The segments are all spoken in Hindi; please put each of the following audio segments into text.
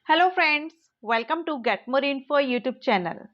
Hello friends, welcome to get more info YouTube channel.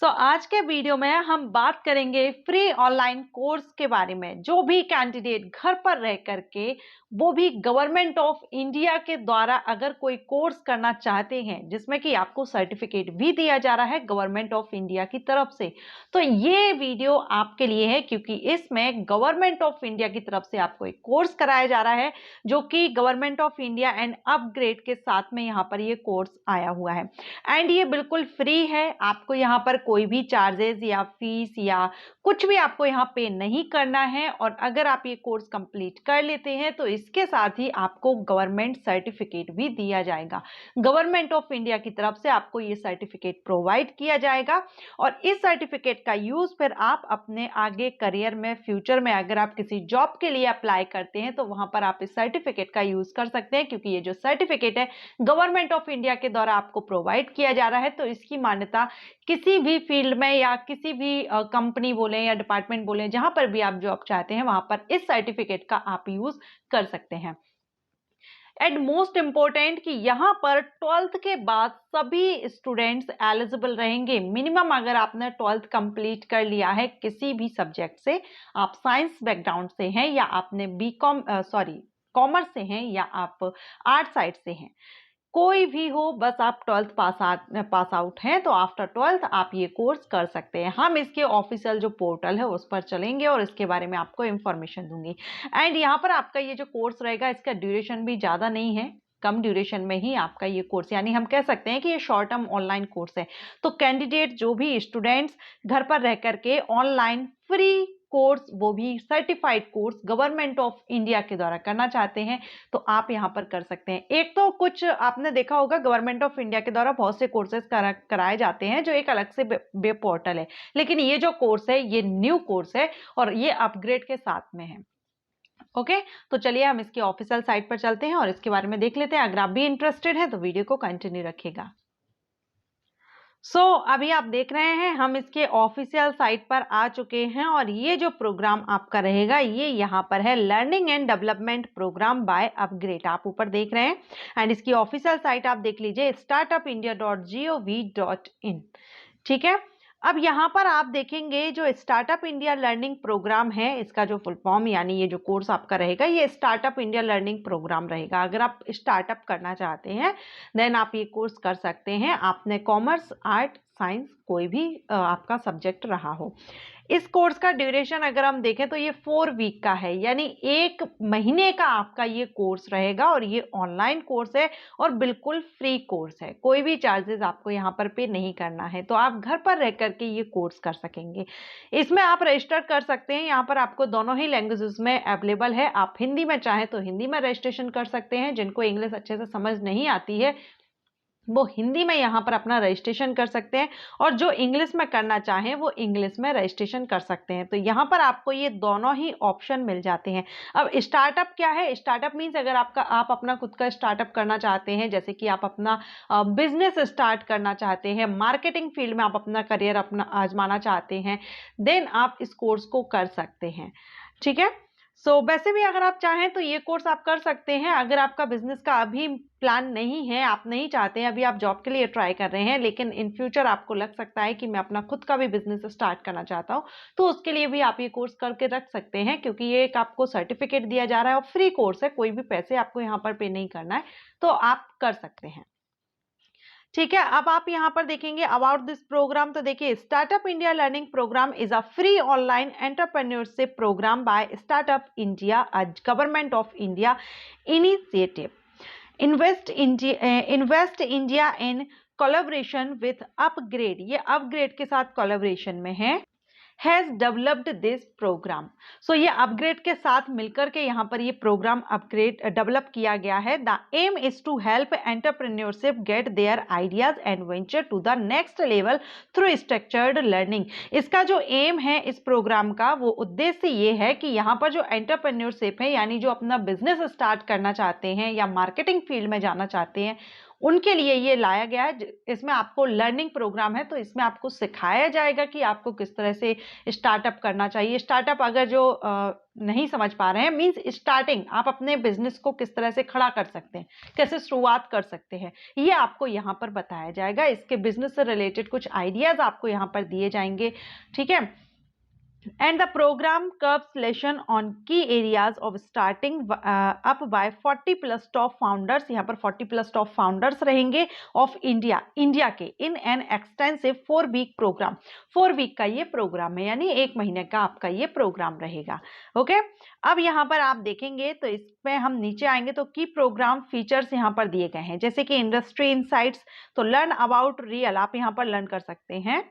आज के वीडियो में हम बात करेंगे फ्री ऑनलाइन कोर्स के बारे में। जो भी कैंडिडेट घर पर रह करके वो भी गवर्नमेंट ऑफ इंडिया के द्वारा अगर कोई कोर्स करना चाहते हैं जिसमें कि आपको सर्टिफिकेट भी दिया जा रहा है गवर्नमेंट ऑफ इंडिया की तरफ से, तो ये वीडियो आपके लिए है क्योंकि इसमें गवर्नमेंट ऑफ इंडिया की तरफ से आपको एक कोर्स कराया जा रहा है जो कि government of India and upgrade के साथ में यहाँ पर ये कोर्स आया हुआ है। एंड ये बिल्कुल फ्री है, आपको यहाँ पर कोई भी चार्जेस या फीस या कुछ भी आपको यहाँ पे नहीं करना है। और अगर आप ये कोर्स कंप्लीट कर लेते हैं तो इसके साथ ही आपको गवर्नमेंट सर्टिफिकेट भी दिया जाएगा। गवर्नमेंट ऑफ इंडिया की तरफ से आपको ये सर्टिफिकेट प्रोवाइड किया जाएगा और इस सर्टिफिकेट का यूज फिर आप अपने आगे करियर में, फ्यूचर में अगर आप किसी जॉब के लिए अप्लाई करते हैं तो वहां पर आप इस सर्टिफिकेट का यूज कर सकते हैं, क्योंकि ये जो सर्टिफिकेट है गवर्नमेंट ऑफ इंडिया के द्वारा आपको प्रोवाइड किया जा रहा है। तो इसकी मान्यता किसी भी फील्ड में या किसी भी कंपनी बोले या डिपार्टमेंट बोले, जहां पर भी आप जॉब चाहते हैं वहां पर इस सर्टिफिकेट का आप यूज कर सकते हैं। एंड मोस्ट इंपॉर्टेंट कि यहाँ पर 12th के बाद सभी स्टूडेंट्स एलिजिबल रहेंगे। मिनिमम अगर आपने 12th कंप्लीट कर लिया है किसी भी सब्जेक्ट से, आप साइंस बैकग्राउंड से हैं या आपने कॉमर्स से हैं या आप आर्ट साइड से हैं, कोई भी हो, बस आप 12th पास आउट हैं तो आफ्टर 12th आप ये कोर्स कर सकते हैं। हम इसके ऑफिशियल जो पोर्टल है उस पर चलेंगे और इसके बारे में आपको इंफॉर्मेशन दूंगी। एंड यहाँ पर आपका ये जो कोर्स रहेगा इसका ड्यूरेशन भी ज़्यादा नहीं है, कम ड्यूरेशन में ही आपका ये कोर्स, यानी हम कह सकते हैं कि ये शॉर्ट टर्म ऑनलाइन कोर्स है। तो कैंडिडेट जो भी स्टूडेंट्स घर पर रह करके ऑनलाइन फ्री कोर्स, वो भी certified course government of India के द्वारा करना चाहते हैं तो आप यहां पर कर सकते हैं। एक तो कुछ आपने देखा होगा गवर्नमेंट ऑफ इंडिया के द्वारा बहुत से कोर्सेज कराए जाते हैं जो एक अलग से वेब पोर्टल है, लेकिन ये जो कोर्स है ये न्यू कोर्स है और ये अपग्रेड के साथ में है। ओके, तो चलिए हम इसकी ऑफिशियल साइट पर चलते हैं और इसके बारे में देख लेते हैं। अगर आप भी इंटरेस्टेड हैं तो वीडियो को कंटिन्यू रखिएगा। अभी आप देख रहे हैं हम इसके ऑफिशियल साइट पर आ चुके हैं और ये जो प्रोग्राम आपका रहेगा ये यहाँ पर है learning and development program by upGrad, आप ऊपर देख रहे हैं। एंड इसकी ऑफिशियल साइट आप देख लीजिए startupindia.gov.in। ठीक है, अब यहाँ पर आप देखेंगे जो स्टार्टअप इंडिया लर्निंग प्रोग्राम है, इसका जो फुल फॉर्म यानी ये जो कोर्स आपका रहेगा ये स्टार्टअप इंडिया लर्निंग प्रोग्राम रहेगा। अगर आप स्टार्टअप करना चाहते हैं देन आप ये कोर्स कर सकते हैं। आपने कॉमर्स, आर्ट, साइंस कोई भी आपका सब्जेक्ट रहा हो। इस कोर्स का ड्यूरेशन अगर हम देखें तो ये 4 वीक का है, यानी 1 महीने का आपका ये कोर्स रहेगा और ये ऑनलाइन कोर्स है और बिल्कुल फ्री कोर्स है। कोई भी चार्जेस आपको यहाँ पर पे नहीं करना है, तो आप घर पर रह करके ये कोर्स कर सकेंगे। इसमें आप रजिस्टर कर सकते हैं, यहाँ पर आपको दोनों ही लैंग्वेजेस में अवेलेबल है। आप हिंदी में चाहें तो हिंदी में रजिस्ट्रेशन कर सकते हैं, जिनको इंग्लिश अच्छे से समझ नहीं आती है वो हिंदी में यहाँ पर अपना रजिस्ट्रेशन कर सकते हैं और जो इंग्लिश में करना चाहें वो इंग्लिश में रजिस्ट्रेशन कर सकते हैं। तो यहाँ पर आपको ये दोनों ही ऑप्शन मिल जाते हैं। अब स्टार्टअप क्या है? स्टार्टअप मीन्स अगर आप अपना खुद का स्टार्टअप करना चाहते हैं, जैसे कि आप अपना बिजनेस स्टार्ट करना चाहते हैं, मार्केटिंग फील्ड में आप अपना करियर अपना आजमाना चाहते हैं, देन आप इस कोर्स को कर सकते हैं। ठीक है, वैसे भी अगर आप चाहें तो ये कोर्स आप कर सकते हैं। अगर आपका बिजनेस का अभी प्लान नहीं है, आप नहीं चाहते हैं, अभी आप जॉब के लिए ट्राई कर रहे हैं, लेकिन इन फ्यूचर आपको लग सकता है कि मैं अपना खुद का भी बिजनेस स्टार्ट करना चाहता हूँ, तो उसके लिए भी आप ये कोर्स करके रख सकते हैं, क्योंकि ये एक आपको सर्टिफिकेट दिया जा रहा है और फ्री कोर्स है, कोई भी पैसे आपको यहाँ पर पे नहीं करना है, तो आप कर सकते हैं। ठीक है, अब आप यहाँ पर देखेंगे अबाउट दिस प्रोग्राम, तो देखिए Startup India learning program is a free online entrepreneurship program by Startup India, a government of India initiative. Invest India in collaboration with upGrad, ये अपग्रेड के साथ कोलैबोरेशन में है, हैज डेवलप्ड दिस प्रोग्राम। ये अपग्रेड के साथ मिलकर के यहाँ पर ये प्रोग्राम अपग्रेड डेवलप किया गया है। The aim is to help entrepreneurship get their ideas and venture to the next level through structured learning. इसका जो एम है इस प्रोग्राम का, वो उद्देश्य ये है कि यहाँ पर जो एंटरप्रेन्योरशिप है, यानी जो अपना बिजनेस स्टार्ट करना चाहते हैं या मार्केटिंग फील्ड में जाना चाहते हैं, उनके लिए ये लाया गया है। इसमें आपको लर्निंग प्रोग्राम है, तो इसमें आपको सिखाया जाएगा कि आपको किस तरह से स्टार्टअप करना चाहिए। स्टार्टअप अगर जो नहीं समझ पा रहे हैं, मीन्स स्टार्टिंग, आप अपने बिजनेस को किस तरह से खड़ा कर सकते हैं, कैसे शुरुआत कर सकते हैं, ये आपको यहाँ पर बताया जाएगा। इसके बिजनेस से रिलेटेड कुछ आइडियाज आपको यहाँ पर दिए जाएंगे, ठीक है। And the program covers lesson on key areas of starting up by 40 plus top founders। यहाँ पर 40 plus top founders रहेंगे of इंडिया के in an extensive 4 week program। 4 week का ये प्रोग्राम है, यानी 1 महीने का आपका ये प्रोग्राम रहेगा। ओके, अब यहाँ पर आप देखेंगे तो इसमें हम नीचे आएंगे तो की प्रोग्राम फीचर्स यहाँ पर दिए गए हैं, जैसे कि इंडस्ट्री इनसाइट्स, तो लर्न अबाउट रियल, आप यहाँ पर लर्न कर सकते हैं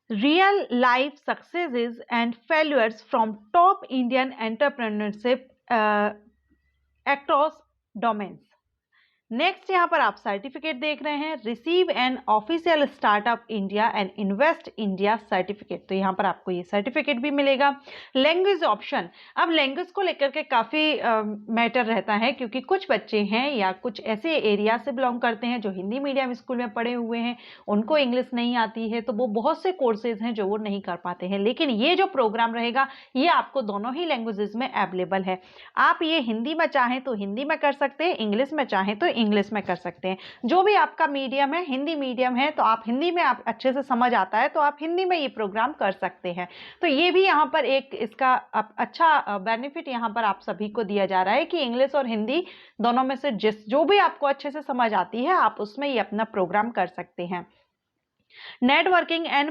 real life successes and failures from top Indian entrepreneurship across domains। Next यहाँ पर आप सर्टिफिकेट देख रहे हैं, receive an official startup India and invest India certificate, तो यहाँ पर आपको ये सर्टिफिकेट भी मिलेगा। लैंग्वेज ऑप्शन, अब लैंग्वेज को लेकर के काफ़ी मैटर रहता है, क्योंकि कुछ बच्चे हैं या कुछ ऐसे एरिया से बिलोंग करते हैं जो हिंदी मीडियम स्कूल में पढ़े हुए हैं, उनको इंग्लिश नहीं आती है, तो वो बहुत से कोर्सेज हैं जो वो नहीं कर पाते हैं। लेकिन ये जो प्रोग्राम रहेगा ये आपको दोनों ही लैंग्वेजेस में अवेलेबल है। आप ये हिंदी में चाहें तो हिंदी में कर सकते हैं, इंग्लिश में चाहें तो इंग्लिश में कर सकते हैं। जो भी आपका मीडियम है, हिंदी मीडियम है तो आप हिंदी में, आप अच्छे से समझ आता है तो आप हिंदी में ये प्रोग्राम कर सकते हैं। तो ये भी यहाँ पर एक इसका अच्छा बेनिफिट यहाँ पर आप सभी को दिया जा रहा है कि इंग्लिश और हिंदी दोनों में से जो भी आपको अच्छे से समझ आती है आप उसमें ये अपना प्रोग्राम कर सकते हैं। नेटवर्किंग एंड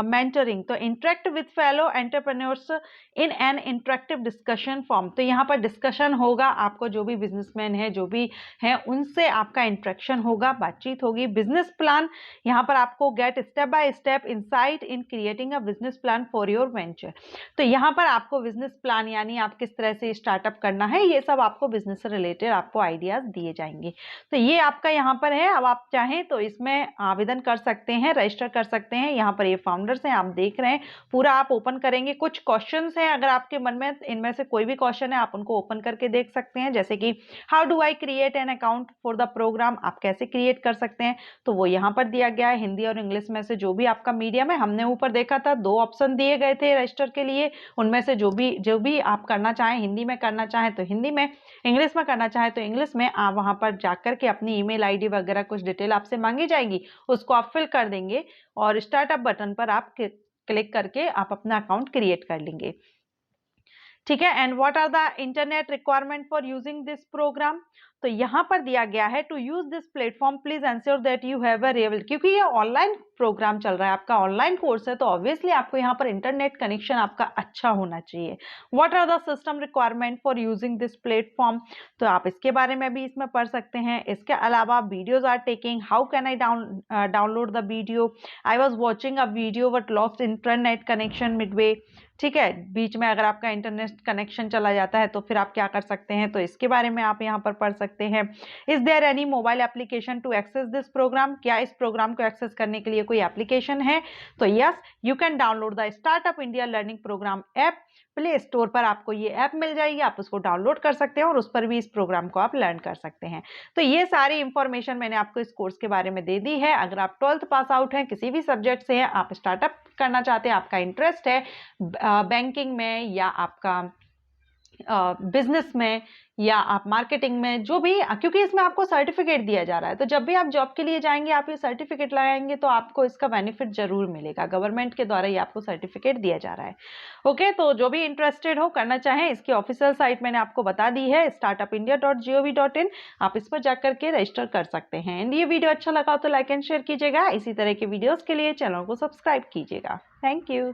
मेंटरिंग, तो interact with fellow entrepreneurs in an interactive discussion form, तो यहाँ पर डिस्कशन होगा, आपको जो भी बिजनेसमैन है, जो भी है, उनसे आपका इंटरेक्शन होगा, बातचीत होगी। बिजनेस प्लान, यहाँ पर आपको get step by step insight in creating a business plan for your venture, तो यहाँ पर आपको बिजनेस प्लान यानी आप किस तरह से स्टार्टअप करना है, ये सब आपको बिजनेस से रिलेटेड आपको आइडियाज दिए जाएंगे। तो ये आपका यहाँ पर है। अब आप चाहें तो इसमें आवेदन कर सकते हैं, रजिस्टर कर सकते हैं। यहाँ पर ये फाउंडर्स हैं, आप देख रहे हैं, पूरा आप ओपन करेंगे। कुछ क्वेश्चंस हैं, अगर आपके मन में इनमें से कोई भी क्वेश्चन है आप उनको ओपन करके देख सकते हैं, जैसे कि how do I create an account for the program, आप कैसे क्रिएट कर सकते हैं, तो वो यहाँ पर दिया गया है। हिंदी और इंग्लिश में से जो भी आपका मीडियम है, हमने ऊपर देखा था 2 ऑप्शन दिए गए थे रजिस्टर के लिए, उनमें से जो भी आप करना चाहें, हिंदी में करना चाहें तो हिंदी में, इंग्लिश में करना चाहें तो इंग्लिश में, आप वहां पर जाकर के अपनी ईमेल आईडी वगैरह कुछ डिटेल आपसे मांगी जाएगी, उसको आप फिल कर देंगे और स्टार्टअप बटन पर आप क्लिक करके आप अपना अकाउंट क्रिएट कर लेंगे, ठीक है। And what are the internet requirement for using this program, तो यहाँ पर दिया गया है to use this platform please ensure that you have a real, क्योंकि ये ऑनलाइन प्रोग्राम चल रहा है, आपका ऑनलाइन कोर्स है, तो ऑब्वियसली आपको यहाँ पर इंटरनेट कनेक्शन आपका अच्छा होना चाहिए। What are the system requirement for using this platform, तो आप इसके बारे में भी इसमें पढ़ सकते हैं। इसके अलावा videos are taking, how can I download the video, I was watching a video but lost internet connection midway, ठीक है, बीच में अगर आपका इंटरनेट कनेक्शन चला जाता है तो फिर आप क्या कर सकते हैं, तो इसके बारे में आप यहाँ पर पढ़ सकते हैं। Is there any mobile application to access this program, क्या इस प्रोग्राम को एक्सेस करने के लिए कोई एप्लीकेशन है, तो yes, you can download the Startup India learning program app, play store पर आपको ये ऐप मिल जाएगी, आप उसको डाउनलोड कर सकते हैं और उस पर भी इस प्रोग्राम को आप लर्न कर सकते हैं। तो ये सारी इंफॉर्मेशन मैंने आपको इस कोर्स के बारे में दे दी है। अगर आप 12th पास आउट हैं, किसी भी सब्जेक्ट से हैं, आप स्टार्टअप करना चाहते हैं, आपका इंटरेस्ट है बैंकिंग में या आपका बिजनेस में या आप मार्केटिंग में, जो भी, क्योंकि इसमें आपको सर्टिफिकेट दिया जा रहा है, तो जब भी आप जॉब के लिए जाएंगे आप ये सर्टिफिकेट लगाएंगे तो आपको इसका बेनिफिट जरूर मिलेगा, गवर्नमेंट के द्वारा ही आपको सर्टिफिकेट दिया जा रहा है। ओके, तो जो भी इंटरेस्टेड हो, करना चाहें, इसकी ऑफिशियल साइट मैंने आपको बता दी है, startupindia.gov.in, आप इस पर जाकर के रजिस्टर कर सकते हैं। एंड ये वीडियो अच्छा लगा तो लाइक एंड शेयर कीजिएगा, इसी तरह के वीडियोज के लिए चैनल को सब्सक्राइब कीजिएगा। Thank you.